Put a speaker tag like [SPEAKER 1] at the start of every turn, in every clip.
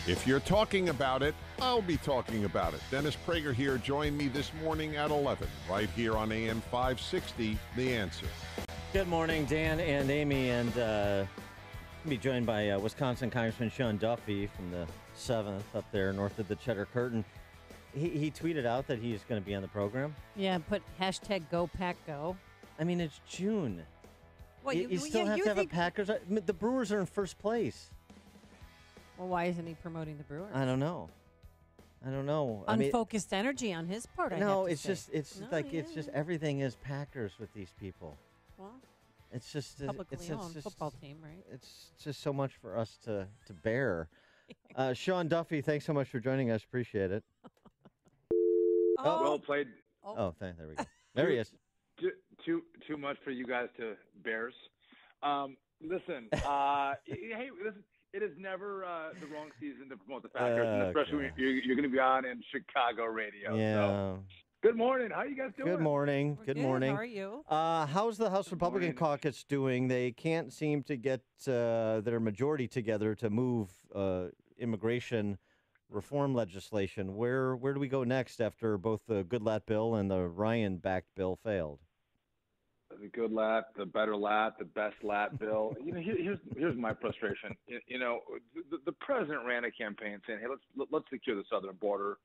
[SPEAKER 1] If you're talking about it, I'll be talking about it. Dennis Prager here. Join me this morning at 11, right here on AM 560, The Answer.
[SPEAKER 2] Good morning, Dan and Amy, and be joined by Wisconsin Congressman Sean Duffy from the 7th up there north of the Cheddar Curtain. He tweeted out that he's going to be on the program.
[SPEAKER 3] Yeah, put hashtag #GoPackGo.
[SPEAKER 2] I mean, it's June.
[SPEAKER 3] Well,
[SPEAKER 2] you still have to have a Packers. The Brewers are in first place.
[SPEAKER 3] Well, why isn't he promoting the Brewers?
[SPEAKER 2] I don't know.
[SPEAKER 3] Unfocused energy on his part.
[SPEAKER 2] No, it's just everything is Packers with these people.
[SPEAKER 3] Well,
[SPEAKER 2] it's just
[SPEAKER 3] publicly owned football team, right?
[SPEAKER 2] It's just so much for us to bear. Sean Duffy, thanks so much for joining us. Appreciate it.
[SPEAKER 4] Well played.
[SPEAKER 2] There we go. There he is.
[SPEAKER 4] Too much for you guys to bears. Listen, hey, listen. It is never the wrong season to promote the Packers, and especially when you're going to be on in Chicago radio.
[SPEAKER 2] Yeah.
[SPEAKER 4] So, good morning. How are you guys doing?
[SPEAKER 2] Good morning.
[SPEAKER 3] Good morning. How are you?
[SPEAKER 2] How's the House Republican caucus doing? They can't seem to get their majority together to move immigration reform legislation. Where do we go next after both the Goodlatte bill and the Ryan-backed bill failed?
[SPEAKER 4] The good lat, the better lat, the best lat bill. Here's my frustration. The president ran a campaign saying, "Hey, let's secure the southern border."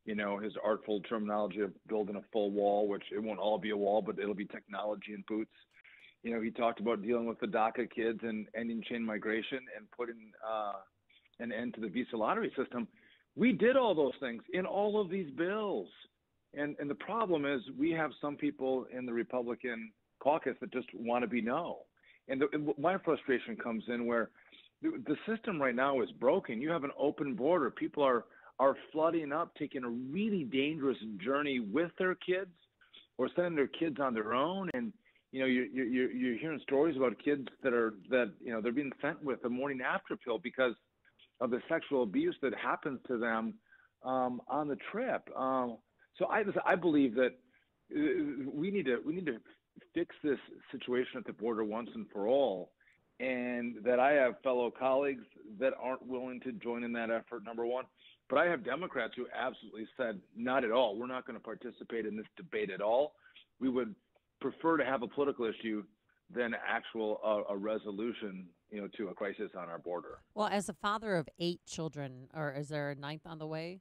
[SPEAKER 4] His artful terminology of building a full wall, which it won't all be a wall, but it'll be technology and boots. He talked about dealing with the DACA kids and ending chain migration and putting an end to the visa lottery system. We did all those things in all of these bills, and the problem is we have some people in the Republican caucus that just want to be no. And my frustration comes in where the system right now is broken. You have an open border. People are flooding up, taking a really dangerous journey with their kids or sending their kids on their own. And, you're hearing stories about kids that they're being sent with a morning after pill because of the sexual abuse that happens to them on the trip. So I believe that we need to fix this situation at the border once and for all, and that I have fellow colleagues that aren't willing to join in that effort, number one. But I have Democrats who absolutely said, not at all. We're not going to participate in this debate at all. We would prefer to have a political issue than a resolution, to a crisis on our border.
[SPEAKER 3] Well, as a father of 8 children, or is there a 9th on the way?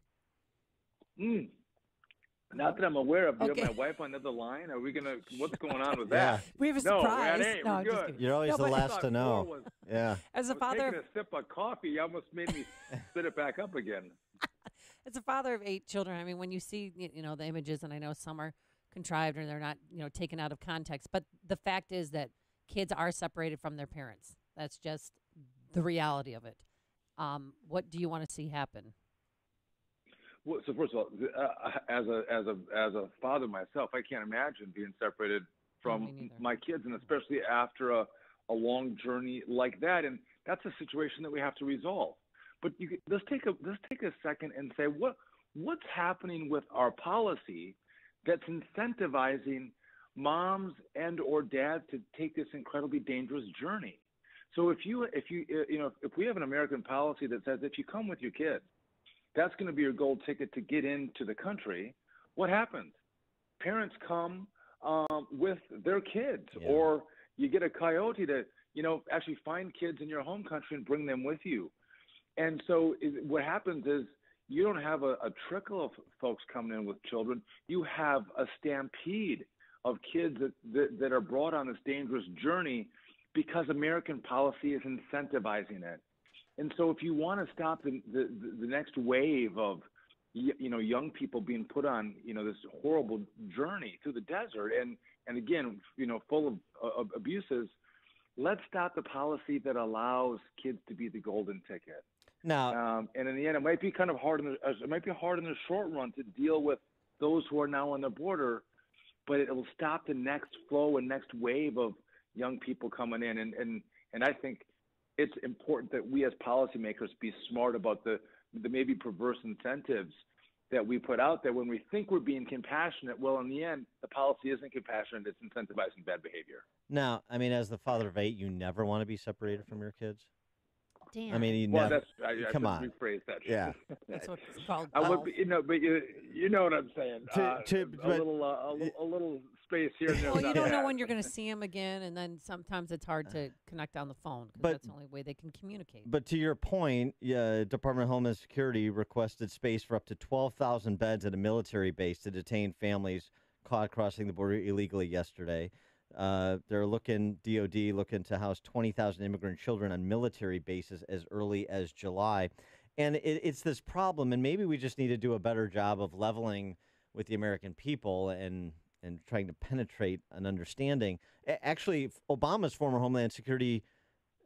[SPEAKER 4] Not that I'm aware of. Do
[SPEAKER 3] Okay.
[SPEAKER 4] you have my wife on the other line? Are we what's going on with that?
[SPEAKER 3] We have a
[SPEAKER 4] No,
[SPEAKER 3] surprise.
[SPEAKER 4] we're
[SPEAKER 3] I'm just
[SPEAKER 4] good.
[SPEAKER 3] kidding.
[SPEAKER 2] You're always the
[SPEAKER 3] but-
[SPEAKER 2] last to know. Yeah.
[SPEAKER 3] As a father,
[SPEAKER 4] taking a sip of coffee, you almost made me spit it back up again.
[SPEAKER 3] as a father of 8 children, I mean, when you see the images, and I know some are contrived or they're not taken out of context, but the fact is that kids are separated from their parents. That's just the reality of it. What do you want to see happen?
[SPEAKER 4] Well, so first of all, as a father myself, I can't imagine being separated from my kids, and especially after a long journey like that. And that's a situation that we have to resolve. But let's take a second and say what's happening with our policy that's incentivizing moms and or dads to take this incredibly dangerous journey. So if we have an American policy that says if you come with your kids, that's going to be your gold ticket to get into the country, what happens? Parents come with their kids, or you get a coyote to actually find kids in your home country and bring them with you. And so what happens is you don't have a trickle of folks coming in with children. You have a stampede of kids that are brought on this dangerous journey because American policy is incentivizing it. And so if you want to stop the next wave of young people being put on this horrible journey through the desert and again full of abuses, let's stop the policy that allows kids to be the golden ticket.
[SPEAKER 2] Now,
[SPEAKER 4] and in the end, it might be kind of hard. It might be hard in the short run to deal with those who are now on the border, but it will stop the next flow and next wave of young people coming in. And I think it's important that we as policymakers be smart about the maybe perverse incentives that we put out there when we think we're being compassionate. Well, in the end, the policy isn't compassionate. It's incentivizing bad behavior.
[SPEAKER 2] Now, I mean, as the father of 8, you never want to be separated from your kids?
[SPEAKER 3] Dan.
[SPEAKER 2] I mean, he
[SPEAKER 4] Well,
[SPEAKER 2] never.
[SPEAKER 4] I
[SPEAKER 2] Come
[SPEAKER 4] should
[SPEAKER 2] on.
[SPEAKER 4] rephrase that.
[SPEAKER 2] Yeah.
[SPEAKER 3] That's what it's called.
[SPEAKER 4] I would,
[SPEAKER 3] golf.
[SPEAKER 4] be, but you know what I'm saying. A little space here. And there
[SPEAKER 3] Well,
[SPEAKER 4] is
[SPEAKER 3] you
[SPEAKER 4] not
[SPEAKER 3] don't know
[SPEAKER 4] bad.
[SPEAKER 3] when you're going to see him again, and then sometimes it's hard to connect on the phone because
[SPEAKER 2] But-
[SPEAKER 3] that's the only way they can communicate.
[SPEAKER 2] But to your point, Department of Homeland Security requested space for up to 12,000 beds at a military base to detain families caught crossing the border illegally yesterday. They're DOD looking to house 20,000 immigrant children on military bases as early as July. And it's this problem, and maybe we just need to do a better job of leveling with the American people and trying to penetrate an understanding. Actually, Obama's former Homeland Security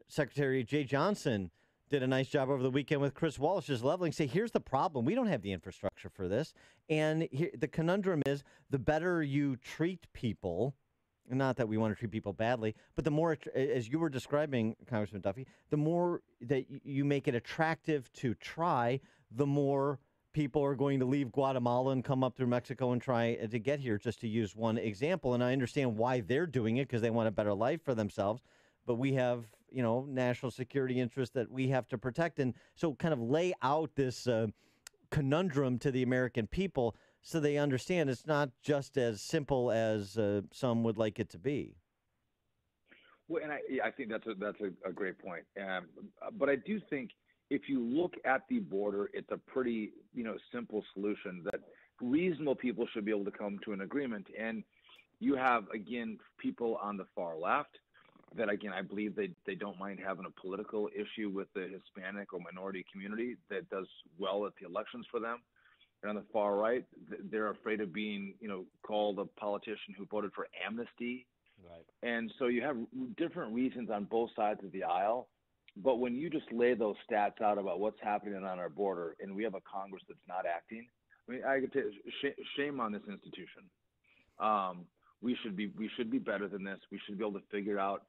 [SPEAKER 2] Secretary Jay Johnson did a nice job over the weekend with Chris Wallace, just leveling. Say, here's the problem. We don't have the infrastructure for this. And the conundrum is the better you treat people, not that we want to treat people badly, but the more, as you were describing, Congressman Duffy, the more that you make it attractive to try, the more people are going to leave Guatemala and come up through Mexico and try to get here, just to use one example. And I understand why they're doing it, because they want a better life for themselves. But we have, national security interests that we have to protect. And so kind of lay out this conundrum to the American people so they understand it's not just as simple as some would like it to be.
[SPEAKER 4] Well, and I think that's a great point. But I do think if you look at the border, it's a pretty, simple solution that reasonable people should be able to come to an agreement. And you have, again, people on the far left that, again, I believe they don't mind having a political issue with the Hispanic or minority community that does well at the elections for them. And on the far right, they're afraid of being, called a politician who voted for amnesty.
[SPEAKER 2] Right.
[SPEAKER 4] And so you have different reasons on both sides of the aisle. But when you just lay those stats out about what's happening on our border, and we have a Congress that's not acting, I mean, I could tell you, shame on this institution. We should be better than this. We should be able to figure out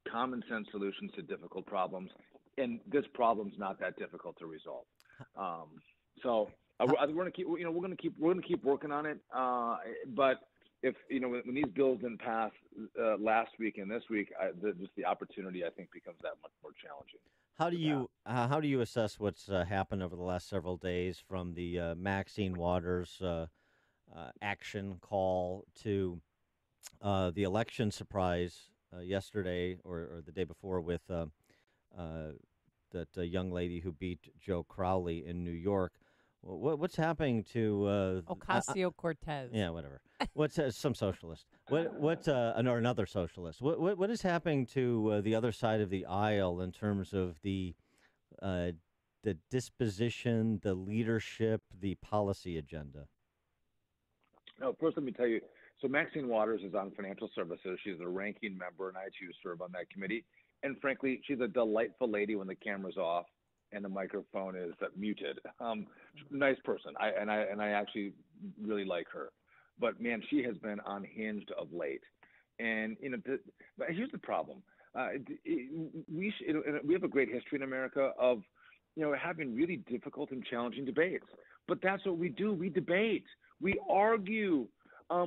[SPEAKER 4] common sense solutions to difficult problems, and this problem's not that difficult to resolve. So we're going to keep working on it. But if when these bills didn't pass last week and this week, just the opportunity I think becomes that much more challenging.
[SPEAKER 2] How do you assess what's happened over the last several days, from the Maxine Waters action call to the election surprise yesterday or the day before with that young lady who beat Joe Crowley in New York? What's happening to
[SPEAKER 3] Ocasio-Cortez?
[SPEAKER 2] Yeah, whatever. What's some socialist? Or another socialist? What is happening to the other side of the aisle in terms of the disposition, the leadership, the policy agenda?
[SPEAKER 4] No, first let me tell you. So Maxine Waters is on Financial Services. She's a ranking member, and I too serve on that committee. And frankly, she's a delightful lady when the camera's off and the microphone is muted. Nice person. I actually really like her. But man, she has been unhinged of late. And but here's the problem. We have a great history in America of having really difficult and challenging debates. But that's what we do. We debate. We argue.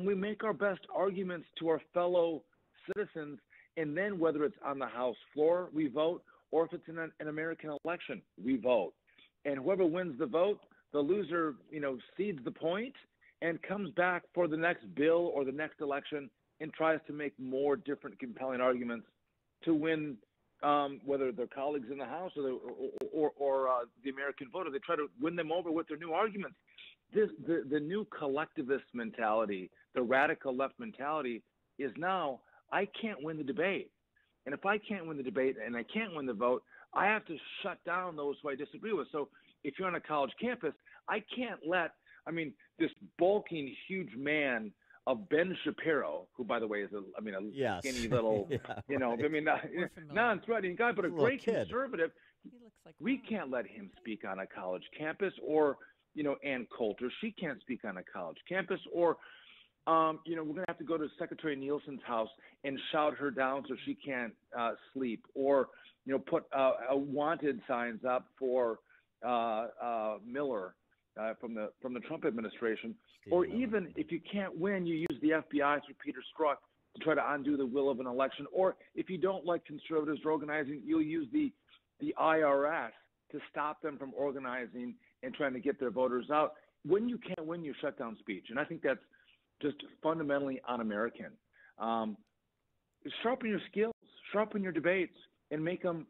[SPEAKER 4] We make our best arguments to our fellow citizens, and then whether it's on the House floor, we vote, or if it's in an American election, we vote. And whoever wins the vote, the loser, cedes the point and comes back for the next bill or the next election and tries to make more different compelling arguments to win, whether they're colleagues in the House or the American voter. They try to win them over with their new arguments. The new collectivist mentality, the radical left mentality, is now I can't win the debate. And if I can't win the debate and I can't win the vote, I have to shut down those who I disagree with. So if you're on a college campus, I can't let this bulking, huge man of Ben Shapiro, who, by the way, is a skinny little, non-threatening guy, but a great conservative.
[SPEAKER 3] He looks like
[SPEAKER 4] we can't let him speak on a college campus, or Ann Coulter, she can't speak on a college campus, or, we're going to have to go to Secretary Nielsen's house and shout her down so she can't sleep, or, put wanted signs up for Miller from the Trump administration, or even if you can't win, you use the FBI through Peter Strzok to try to undo the will of an election, or if you don't like conservatives organizing, you'll use the the IRS to stop them from organizing and trying to get their voters out. When you can't win, you shut down speech. And I think that's just fundamentally un-American. Sharpen your skills, sharpen your debates, and make them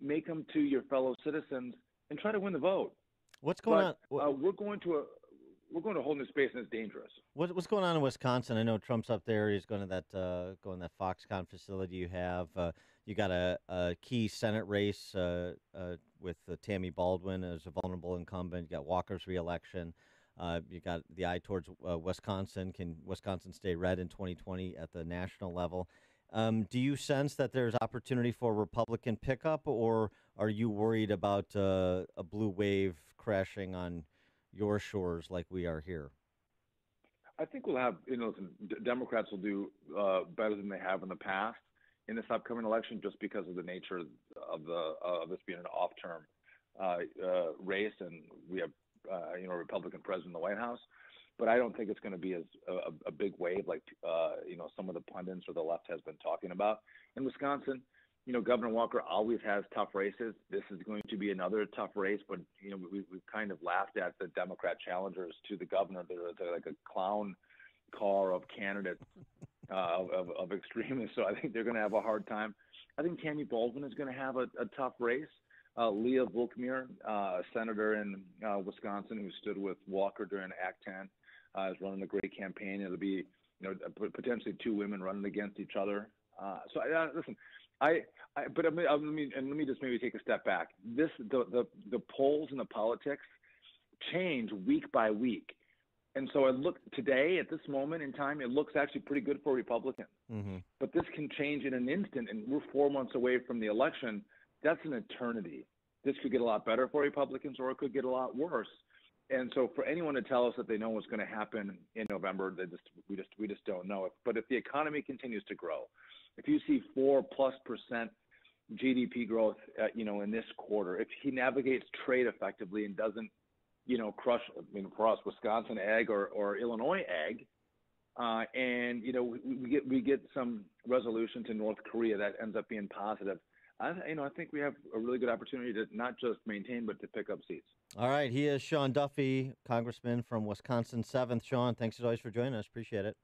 [SPEAKER 4] to your fellow citizens and try to win the vote.
[SPEAKER 2] What's going on?
[SPEAKER 4] We're going to a whole new space, and it's dangerous.
[SPEAKER 2] What's going on in Wisconsin? I know Trump's up there. He's going to that Foxconn facility you have. You got a key Senate race with Tammy Baldwin as a vulnerable incumbent. You got Walker's reelection. You got the eye towards Wisconsin. Can Wisconsin stay red in 2020 at the national level? Do you sense that there's opportunity for Republican pickup, or are you worried about a blue wave crashing on your shores like we are here?
[SPEAKER 4] I think we'll have, Democrats will do better than they have in the past in this upcoming election, just because of the nature of this being an off-term race, and we have a Republican president in the White House. But I don't think it's going to be as a big wave like some of the pundits or the left has been talking about. In Wisconsin, Governor Walker always has tough races. This is going to be another tough race, but we've kind of laughed at the Democrat challengers to the governor. They're like a clown car of candidates of extremists. So I think they're going to have a hard time. I think Tammy Baldwin is going to have a tough race. Leah Volkmir, a senator in Wisconsin who stood with Walker during Act 10, is running a great campaign. It'll be, potentially two women running against each other. Listen, let me just maybe take a step back. The polls and the politics change week by week, and so I look today at this moment in time, it looks actually pretty good for Republicans. Mm-hmm. But this can change in an instant, and we're 4 months away from the election. That's an eternity. This could get a lot better for Republicans, or it could get a lot worse. And so, for anyone to tell us that they know what's going to happen in November, we just don't know it. But if the economy continues to grow, if you see 4+% GDP growth, in this quarter, if he navigates trade effectively and doesn't, crush, for us, Wisconsin ag or Illinois ag, and we get some resolution to North Korea that ends up being positive. I think we have a really good opportunity to not just maintain, but to pick up seats.
[SPEAKER 2] All right. He is Sean Duffy, Congressman from Wisconsin 7th. Sean, thanks as always for joining us. Appreciate it.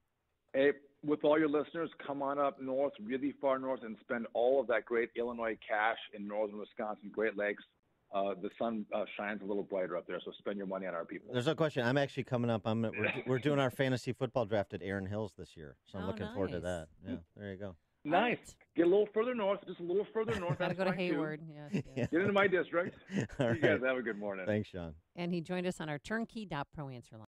[SPEAKER 4] Hey, with all your listeners, come on up north, really far north, and spend all of that great Illinois cash in northern Wisconsin, Great Lakes. The sun shines a little brighter up there, so spend your money on our people.
[SPEAKER 2] There's no question. I'm actually coming up. We're doing our fantasy football draft at Erin Hills this year, so I'm looking forward to that. Yeah, there you go.
[SPEAKER 4] Nice. Get a little further north, just a little further north.
[SPEAKER 3] Got to go to Hayward. Yes.
[SPEAKER 4] Get into my district.
[SPEAKER 2] All
[SPEAKER 4] you guys have a good morning.
[SPEAKER 2] Thanks, Sean.
[SPEAKER 3] And he joined us on our turnkey.pro answer line.